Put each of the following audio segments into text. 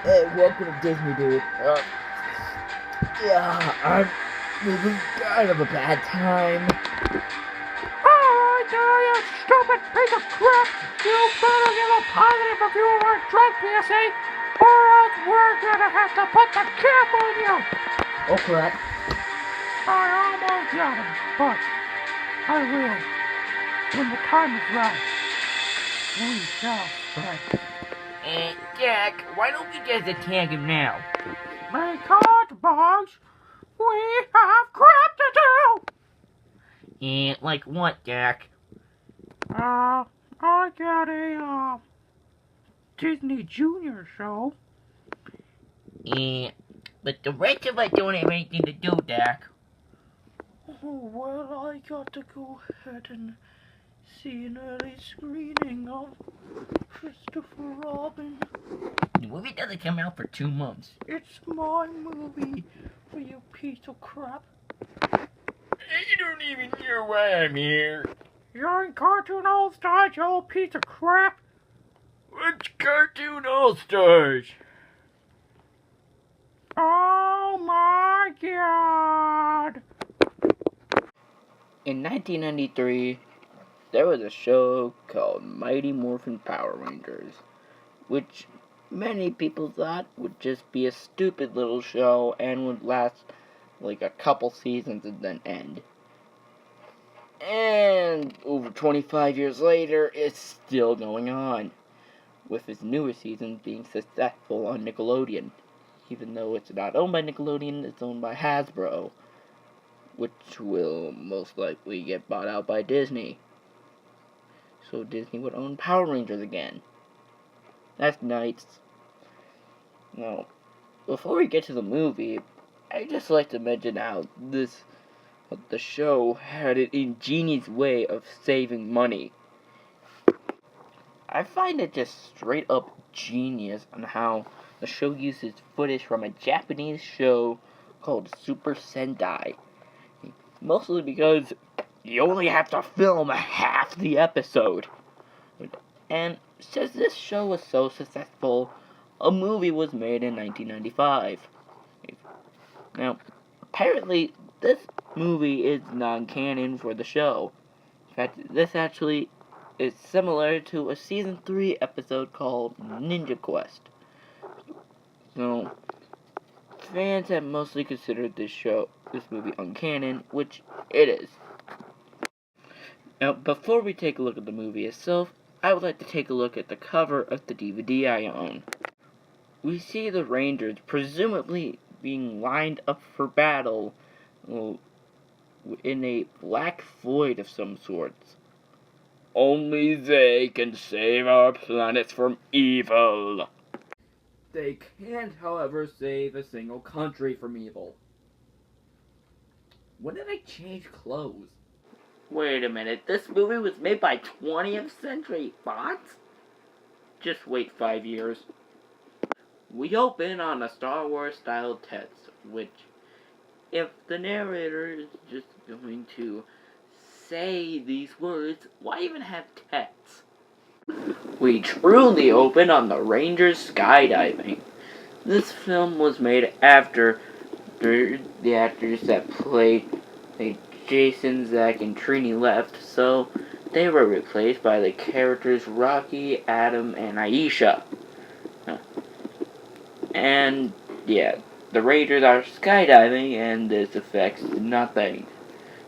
Hey, welcome to Disneydude. Yeah, this is kind of a bad time. Alright, now you stupid piece of crap! You better give a positive review of our drug PSA, or else we're gonna have to put the cap on you! Oh crap. I almost got him, but I will. When the time is right, we shall strike. Jack, why don't we just attack him now? Because, boys, we have crap to do! Like what, Jack? I got a, Disney Junior show. But the rest of us don't have anything to do, Jack. Oh, well, I got to go ahead and see an early screening of Christopher Robin. The movie doesn't come out for 2 months. It's my movie, you piece of crap. You don't even know why I'm here. You're in Cartoon All-Stars, you old piece of crap. What's Cartoon All-Stars? Oh my god! In 1993, there was a show called Mighty Morphin Power Rangers, which many people thought would just be a stupid little show and would last like a couple seasons and then end. And over 25 years later, it's still going on, with its newer seasons being successful on Nickelodeon. Even though it's not owned by Nickelodeon, it's owned by Hasbro, which will most likely get bought out by Disney. So Disney would own Power Rangers again. That's nice. Now, before we get to the movie, I'd just like to mention how the show had an ingenious way of saving money. I find it just straight up genius on how the show uses footage from a Japanese show called Super Sentai. Mostly because you only have to film half the episode. And since this show was so successful, a movie was made in 1995. Now, apparently, this movie is non-canon for the show. In fact, this actually is similar to a season 3 episode called Ninja Quest. So, fans have mostly considered this movie uncanon, which it is. Now, before we take a look at the movie itself, I would like to take a look at the cover of the DVD I own. We see the Rangers presumably being lined up for battle in a black void of some sorts. Only they can save our planet from evil. They can't, however, save a single country from evil. When did I change clothes? Wait a minute, this movie was made by 20th Century Fox? Just wait 5 years. We open on a Star Wars style text, which, if the narrator is just going to say these words, why even have text? We truly open on the Rangers skydiving. This film was made after the actors that played Jason, Zach, and Trini left, so they were replaced by the characters Rocky, Adam, and Aisha. And yeah, the Rangers are skydiving, and this affects nothing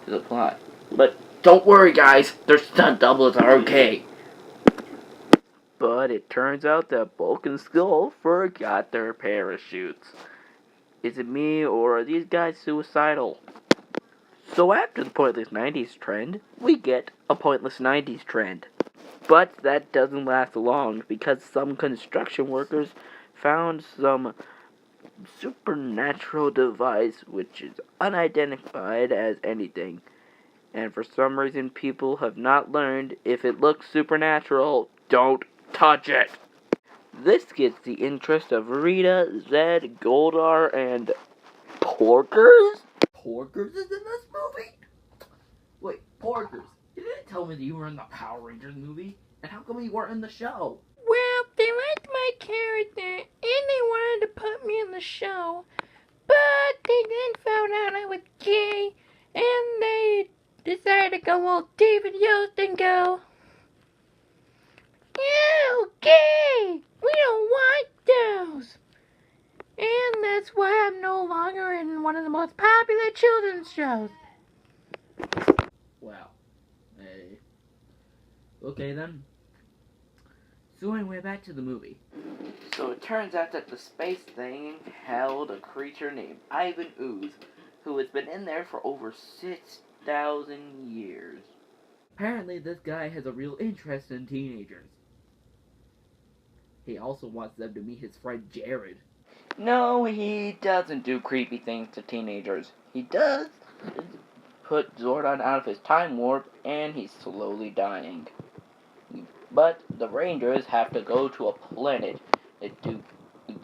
to the plot. But don't worry, guys, their stunt doubles are okay. But it turns out that Bulk and Skull forgot their parachutes. Is it me, or are these guys suicidal? So after the pointless 90s trend, we get a pointless 90s trend. But that doesn't last long, because some construction workers found some supernatural device which is unidentified as anything. And for some reason people have not learned, if it looks supernatural, don't touch it. This gets the interest of Rita, Zed, Goldar, and Porkers? Porkers is in this movie? Wait, Porkers, you didn't tell me that you were in the Power Rangers movie. And how come you weren't in the show? Well, they liked my character, and they wanted old David Yost and go, "Yeah, okay, we don't want those." And that's why I'm no longer in one of the most popular children's shows. Wow. Hey. Okay then. So anyway, back to the movie. So it turns out that the space thing held a creature named Ivan Ooze, who has been in there for over 6,000 years. Apparently this guy has a real interest in teenagers. He also wants them to meet his friend Jared. No, he doesn't do creepy things to teenagers. He does put Zordon out of his time warp, and he's slowly dying. But the Rangers have to go to a planet to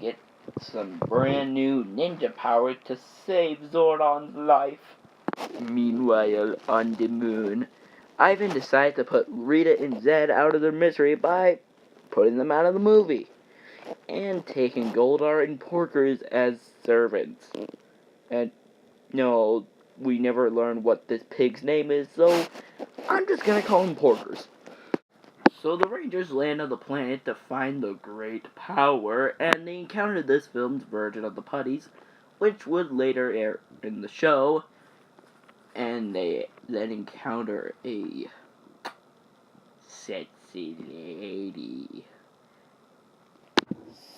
get some brand new ninja power to save Zordon's life. Meanwhile, on the moon, Ivan decides to put Rita and Zed out of their misery by putting them out of the movie and taking Goldar and Porkers as servants. And no, we never learned what this pig's name is, so I'm just gonna call him Porkers. So the Rangers land on the planet to find the great power, and they encounter this film's version of the Putties, which would later air in the show, and they then encounter a sexy lady.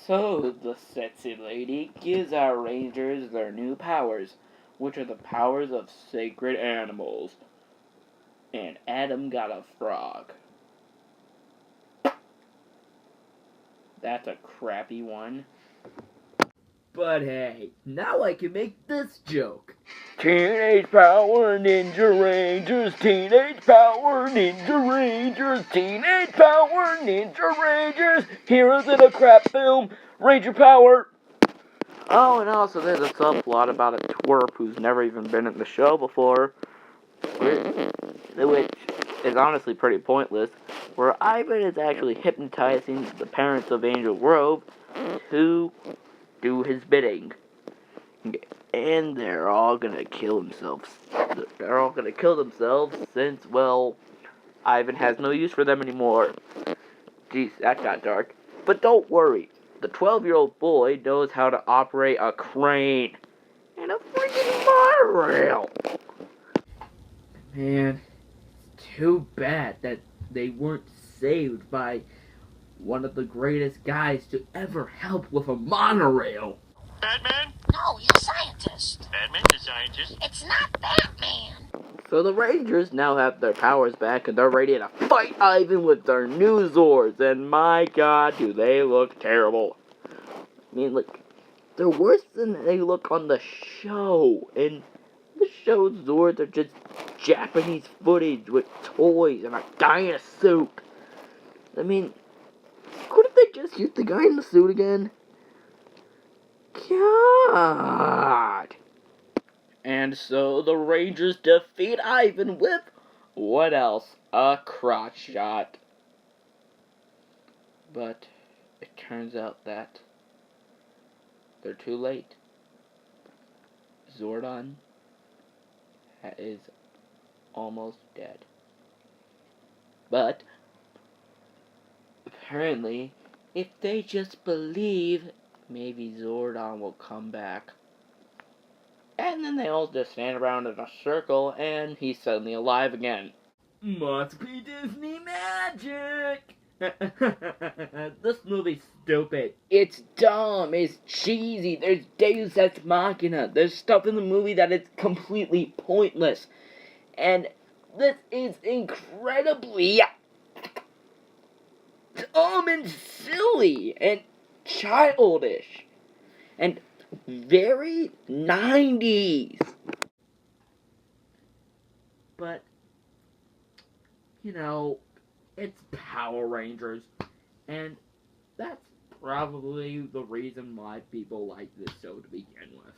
So the sexy lady gives our Rangers their new powers, which are the powers of sacred animals. And Adam got a frog. That's a crappy one. But hey, now I can make this joke. Teenage Power Ninja Rangers, Teenage Power Ninja Rangers, Teenage Power Ninja Rangers, heroes in a crap film, Ranger Power. Oh, and also there's a subplot about a twerp who's never even been in the show before, which is honestly pretty pointless, where Ivan is actually hypnotizing the parents of Angel Grove to do his bidding. And they're all gonna kill themselves. They're all gonna kill themselves since, well, Ivan has no use for them anymore. Jeez, that got dark. But don't worry, the 12-year-old boy knows how to operate a crane and a freaking monorail. Man, it's too bad that they weren't saved by one of the greatest guys to ever help with a monorail. Batman? No, he's a scientist. Batman's a scientist. It's not Batman. So the Rangers now have their powers back, and they're ready to fight Ivan with their new Zords, and my god, do they look terrible. I mean, like, they're worse than they look on the show, and the show's Zords are just Japanese footage with toys and a guy in a suit. I mean, couldn't they just use the guy in the suit again? God. And so the Rangers defeat Ivan with, what else? A crotch shot. But it turns out that they're too late. Zordon is almost dead. But apparently, if they just believe, maybe Zordon will come back. And then they all just stand around in a circle, and he's suddenly alive again. Must be Disney magic! This movie's stupid. It's dumb, it's cheesy, there's Deus Ex Machina, there's stuff in the movie that is completely pointless. And this is incredibly dumb and silly and childish and very 90s. But, you know, it's Power Rangers, and that's probably the reason why people like this show to begin with.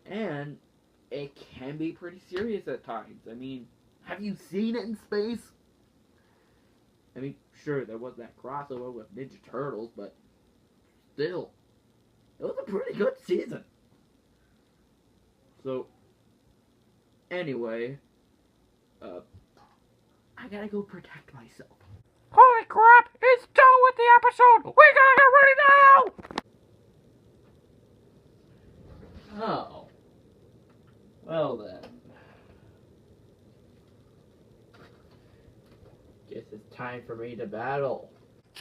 And it can be pretty serious at times. I mean, have you seen it in space? I mean, sure, there was that crossover with Ninja Turtles, but still, it was a pretty good season. So, anyway, I gotta go protect myself. Holy crap! It's done with the episode! We gotta get ready now! Oh. Well then. Guess it's time for me to battle.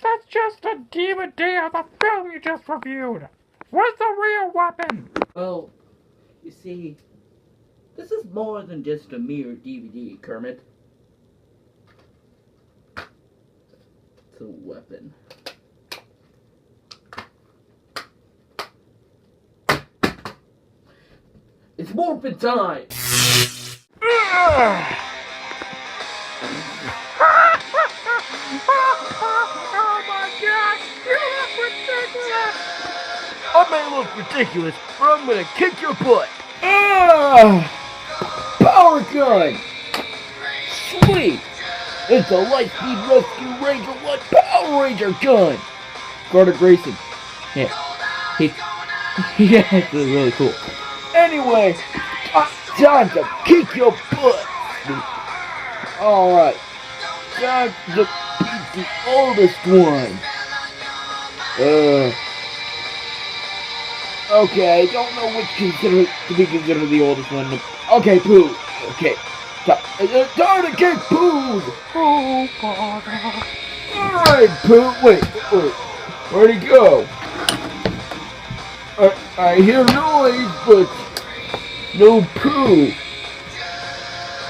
That's just a DVD of the film you just reviewed. Where's the real weapon? Well, you see, this is more than just a mere DVD, Kermit. It's a weapon. It's Morphin time! Oh my god! You look ridiculous! I may look ridiculous, but I'm gonna kick your butt! Ah! Power gun! Sweet! It's a Lightspeed Rescue Ranger 1 Power Ranger gun! Carter Grayson. Yeah. Yeah, it's really cool. Anyway, time to kick your butt! Alright. Time to beat the oldest one. Okay, I don't know which to be considered the oldest one. Okay, Pooh. Okay. Time to kick Pooh! Oh, bother. Alright, Pooh. Wait. Where'd he go? I hear noise, but no Pooh.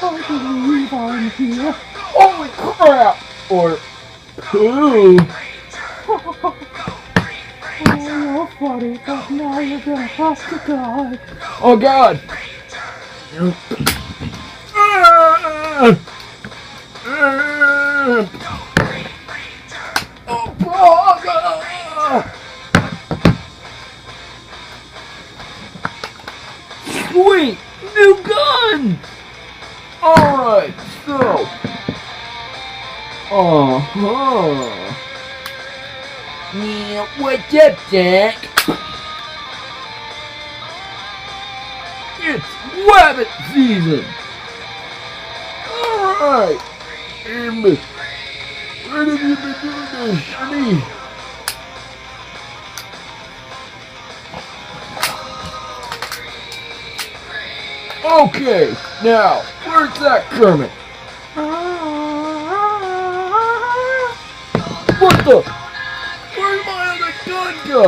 I believe I'm here. Holy crap! Or Pooh. Oh, you're funny, but now you're gonna have to die. Oh God! Oh, sweet! New gun! Alright, so... Yeah, what's up, Jack? It's rabbit season! Alright! Where have you been doing this, Shitty? Okay, now, where's that Kermit? What the? Where'd my other gun go?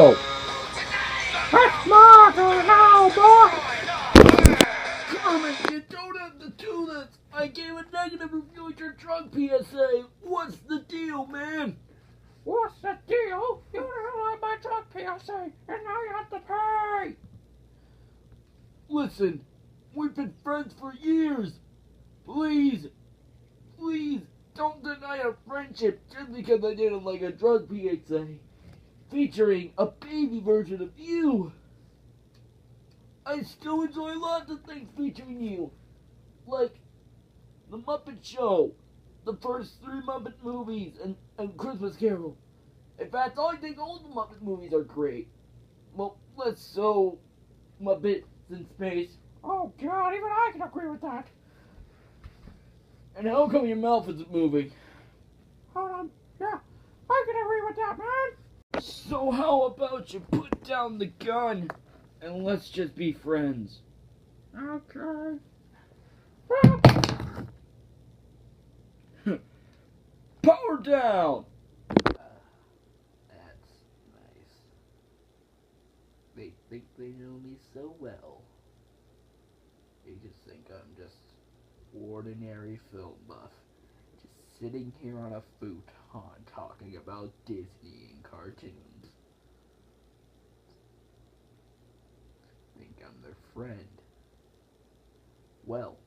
That's my gun now, boy! Kermit, you don't have to do this. I gave a negative review at your drunk PSA. What's the deal, man? What's the deal? You didn't like my drug PSA, and now you have to pay! Listen, we've been friends for years. Please, don't deny our friendship just because I didn't like a drug PSA featuring a baby version of you. I still enjoy lots of things featuring you, like The Muppet Show, the first 3 Muppet movies, and Christmas Carol. In fact, I think all the Muppet movies are great. Well, let's so Muppets in space. Oh god, even I can agree with that. And how come your mouth isn't moving? Hold on. Yeah, I can agree with that, man. So how about you put down the gun and let's just be friends? Okay. Power down! That's nice. They think they know me so well. They just think I'm just ordinary film buff. Just sitting here on a futon talking about Disney and cartoons. Think I'm their friend. Well,